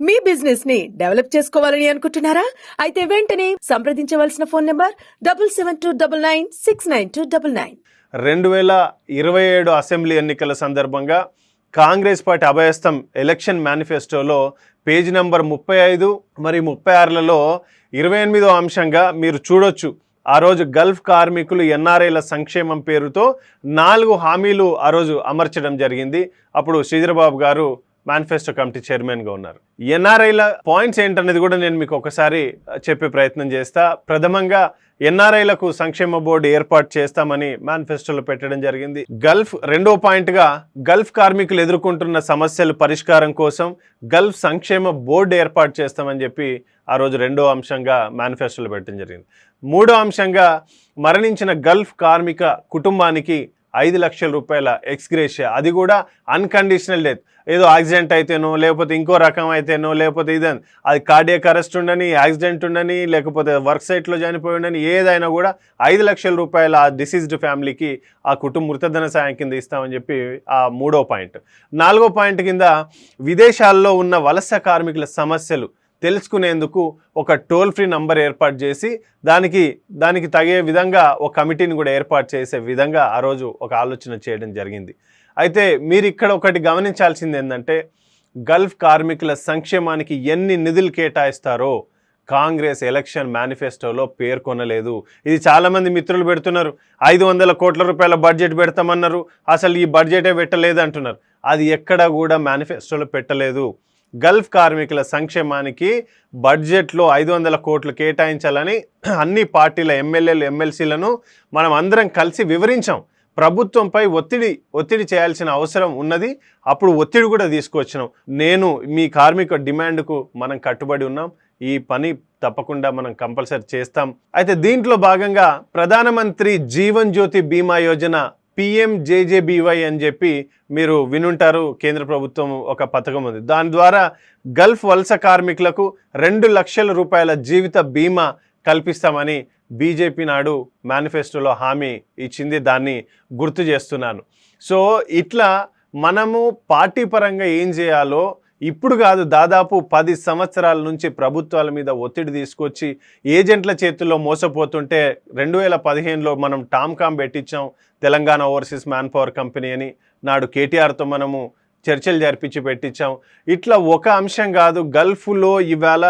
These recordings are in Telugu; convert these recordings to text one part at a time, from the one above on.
మీ బిజినెస్ ని డెవలప్ చేసుకోవాలని అనుకుంటున్నారా? అయితే వెంటనే సంప్రదించవలసిన ఫోన్ నంబర్ 7729969299. 2027 అసెంబ్లీ ఎన్నికల సందర్భంగా కాంగ్రెస్ పార్టీ అభయస్థం ఎలక్షన్ మేనిఫెస్టోలో పేజీ నంబర్ 35 మరియు 36లలో 28వ అంశంగా మీరు చూడొచ్చు. ఆ రోజు గల్ఫ్ కార్మికులు ఎన్ఆర్ఐల సంక్షేమం పేరుతో 4 హామీలు ఆ రోజు అమర్చడం జరిగింది. అప్పుడు శ్రీధరబాబు గారు మేనిఫెస్టో కమిటీ చైర్మన్గా ఉన్నారు. ఎన్ఆర్ఐల పాయింట్స్ ఏంటనేది కూడా నేను మీకు ఒకసారి చెప్పే ప్రయత్నం చేస్తా. ప్రథమంగా ఎన్ఆర్ఐలకు సంక్షేమ బోర్డు ఏర్పాటు చేస్తామని మేనిఫెస్టోలో పెట్టడం జరిగింది. రెండో పాయింట్గా గల్ఫ్ కార్మికులు ఎదుర్కొంటున్న సమస్యల పరిష్కారం కోసం గల్ఫ్ సంక్షేమ బోర్డు ఏర్పాటు చేస్తామని చెప్పి ఆ రోజు రెండో అంశంగా మేనిఫెస్టోలో పెట్టడం జరిగింది. మూడో అంశంగా మరణించిన గల్ఫ్ కార్మిక కుటుంబానికి 5 లక్షల రూపాయల ఎక్స్గ్రేషియా, అది కూడా అన్కండిషనల్ డెత్. ఏదో యాక్సిడెంట్ అయితేనో లేకపోతే ఇంకో రకం అయితేనో లేకపోతే ఇదని అది కార్డియాక్ అరెస్ట్ ఉండని, యాక్సిడెంట్ ఉండని, లేకపోతే వర్క్ సైట్లో చనిపోయి ఉండని, ఏదైనా కూడా 5 లక్షల రూపాయల ఆ డిసీజ్డ్ ఫ్యామిలీకి ఆ కుటుంబ మృతధన సాయం కింద ఇస్తామని చెప్పి ఆ మూడో పాయింట్. నాలుగో పాయింట్ కింద విదేశాల్లో ఉన్న వలస కార్మికుల సమస్యలు తెలుసుకునేందుకు ఒక టోల్ ఫ్రీ నంబర్ ఏర్పాటు చేసి దానికి తగే విధంగా ఒక కమిటీని కూడా ఏర్పాటు చేసే విధంగా ఆ రోజు ఒక ఆలోచన చేయడం జరిగింది. అయితే మీరు ఇక్కడ ఒకటి గమనించాల్సింది ఏంటంటే, గల్ఫ్ కార్మికుల సంక్షేమానికి ఎన్ని నిధులు కేటాయిస్తారో కాంగ్రెస్ ఎలక్షన్ మేనిఫెస్టోలో పేర్కొనలేదు. ఇది చాలామంది మిత్రులు పెడుతున్నారు. 500 కోట్ల రూపాయల బడ్జెట్ పెడతామన్నారు, అసలు ఈ బడ్జెటే పెట్టలేదు అంటున్నారు. అది ఎక్కడ కూడా మేనిఫెస్టోలో పెట్టలేదు. గల్ఫ్ కార్మికుల సంక్షేమానికి బడ్జెట్లో 500 కోట్లు కేటాయించాలని అన్ని పార్టీల ఎమ్మెల్యేలు ఎమ్మెల్సీలను మనం అందరం కలిసి వివరించాం. ప్రభుత్వంపై ఒత్తిడి చేయాల్సిన అవసరం ఉన్నది. అప్పుడు ఒత్తిడి కూడా తీసుకొచ్చినాం. నేను మీ కార్మిక డిమాండ్కు మనం కట్టుబడి ఉన్నాం, ఈ పని తప్పకుండా మనం కంపల్సరీ చేస్తాం. అయితే దీంట్లో భాగంగా ప్రధానమంత్రి జీవన్ జ్యోతి బీమా యోజన PMJJBY అని చెప్పి మీరు వినుంటారు. కేంద్ర ప్రభుత్వం ఒక పథకం ఉంది. దాని ద్వారా గల్ఫ్ వలస కార్మికులకు 2 లక్షల రూపాయల జీవిత బీమా కల్పిస్తామని బీజేపీ నాడు మేనిఫెస్టోలో హామీ ఇచ్చింది. దాన్ని గుర్తు చేస్తున్నాను. సో ఇట్లా మనము పార్టీ పరంగా ఏం చేయాలో ఇప్పుడు కాదు, దాదాపు 10 సంవత్సరాల నుంచి ప్రభుత్వాల మీద ఒత్తిడి తీసుకొచ్చి ఏజెంట్ల చేతుల్లో మోసపోతుంటే 2015లో మనం టామ్కామ్ పెట్టించాం, Telangana overseas manpower company అని. నాడు కేటీఆర్తో మనము చర్చలు జరిపించి పెట్టించాం. ఇట్లా ఒక అంశం కాదు, గల్ఫ్లో ఇవాళ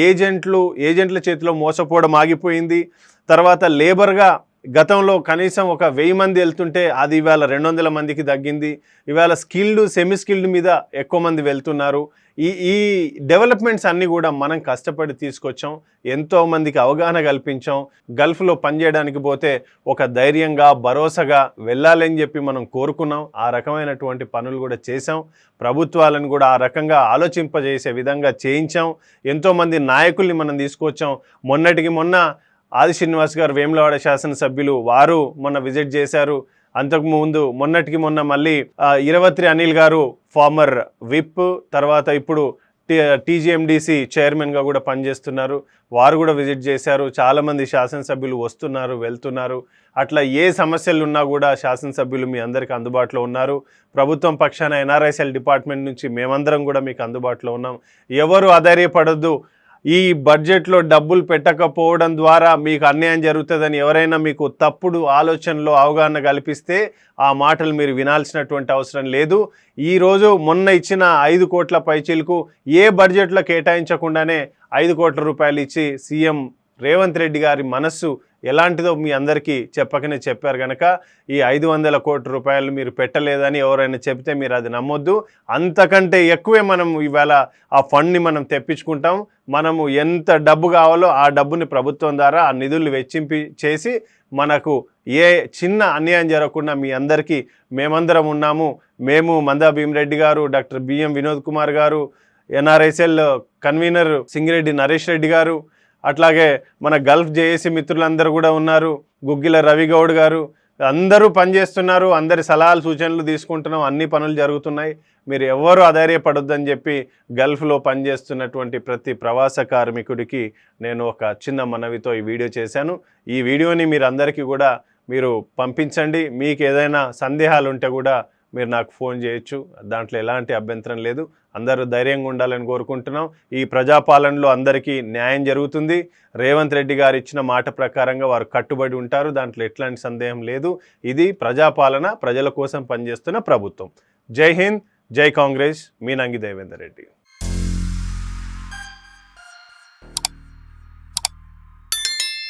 ఏజెంట్ల చేతిలో మోసపోవడం ఆగిపోయింది. తర్వాత లేబర్గా గతంలో కనీసం ఒక 1000 మంది వెళ్తుంటే అది ఇవాళ 200 మందికి తగ్గింది. ఇవాళ స్కిల్డ్ సెమీ స్కిల్డ్ మీద ఎక్కువ మంది వెళ్తున్నారు. ఈ డెవలప్మెంట్స్ అన్నీ కూడా మనం కష్టపడి తీసుకొచ్చాం. ఎంతోమందికి అవగాహన కల్పించాం. గల్ఫ్లో పనిచేయడానికి పోతే ఒక ధైర్యంగా భరోసాగా వెళ్ళాలని చెప్పి మనం కోరుకున్నాం. ఆ రకమైనటువంటి పనులు కూడా చేశాం. ప్రభుత్వాలను కూడా ఆ రకంగా ఆలోచింపజేసే విధంగా చేయించాం. ఎంతోమంది నాయకుల్ని మనం తీసుకొచ్చాం. మొన్నటికి మొన్న ఆది శ్రీనివాస్ గారు, వేములవాడ శాసనసభ్యులు, వారు మొన్న విజిట్ చేశారు. అంతకుముందు మొన్నటికి మొన్న మళ్ళీ ఇరవత్రి అనిల్ గారు ఫార్మర్ విప్, తర్వాత ఇప్పుడు TGMDC చైర్మన్గా కూడా పనిచేస్తున్నారు. వారు కూడా విజిట్ చేశారు. చాలామంది శాసనసభ్యులు వస్తున్నారు, వెళ్తున్నారు. అట్లా ఏ సమస్యలు ఉన్నా కూడా శాసనసభ్యులు మీ అందరికీ అందుబాటులో ఉన్నారు. ప్రభుత్వం పక్షాన NRICL డిపార్ట్మెంట్ నుంచి మేమందరం కూడా మీకు అందుబాటులో ఉన్నాం. ఎవరు అధైర్యపడద్దు. ఈ బడ్జెట్లో డబ్బులు పెట్టకపోవడం ద్వారా మీకు అన్యాయం జరుగుతుందని ఎవరైనా మీకు తప్పుడు ఆలోచనలో అవగాహన కల్పిస్తే ఆ మాటలు మీరు వినాల్సినటువంటి అవసరం లేదు. ఈరోజు మొన్న ఇచ్చిన 5 కోట్ల పైచీలకు ఏ బడ్జెట్లో కేటాయించకుండానే 5 కోట్ల రూపాయలు ఇచ్చి సీఎం రేవంత్ రెడ్డి గారి మనస్సు ఎలాంటిదో మీ అందరికీ చెప్పకనే చెప్పారు కనుక ఈ 500 కోట్ల రూపాయలు మీరు పెట్టలేదని ఎవరైనా చెప్తే మీరు అది నమ్మొద్దు. అంతకంటే ఎక్కువే మనం ఇవాళ ఆ ఫండ్ని మనం తెప్పించుకుంటాం. మనము ఎంత డబ్బు కావాలో ఆ డబ్బుని ప్రభుత్వం ద్వారా ఆ నిధులు వెచ్చింపి చేసి మనకు ఏ చిన్న అన్యాయం జరగకుండా మీ అందరికీ మేమందరం ఉన్నాము. మేము మందా భీమరెడ్డి గారు, డాక్టర్ బిఎం వినోద్ కుమార్ గారు, NRICL కన్వీనర్ సింగిరెడ్డి నరేష్ రెడ్డి గారు, అట్లాగే మన గల్ఫ్ జేఏసీ మిత్రులందరూ కూడా ఉన్నారు. గుగ్గిల రవిగౌడ్ గారు, అందరూ పనిచేస్తున్నారు. అందరి సలహాలు సూచనలు తీసుకుంటున్నాం. అన్ని పనులు జరుగుతున్నాయి. మీరు ఎవరు అధైర్యపడొద్దని చెప్పి గల్ఫ్లో పనిచేస్తున్నటువంటి ప్రతి ప్రవాస కార్మికుడికి నేను ఒక చిన్న మనవితో ఈ వీడియో చేశాను. ఈ వీడియోని మీరు అందరికీ కూడా మీరు పంపించండి. మీకు ఏదైనా సందేహాలు ఉంటే కూడా మీరు నాకు ఫోన్ చేయొచ్చు. దాంట్లో ఎలాంటి అభ్యంతరం లేదు. అందరూ ధైర్యంగా ఉండాలని కోరుకుంటున్నాం. ఈ ప్రజాపాలనలో అందరికీ న్యాయం జరుగుతుంది. రేవంత్ రెడ్డి గారు ఇచ్చిన మాట ప్రకారంగా వారు కట్టుబడి ఉంటారు. దాంట్లో ఎట్లాంటి సందేహం లేదు. ఇది ప్రజాపాలన, ప్రజల కోసం పనిచేస్తున్న ప్రభుత్వం. జై హింద్, జై కాంగ్రెస్. మీ నంగి దేవేందర్ రెడ్డి.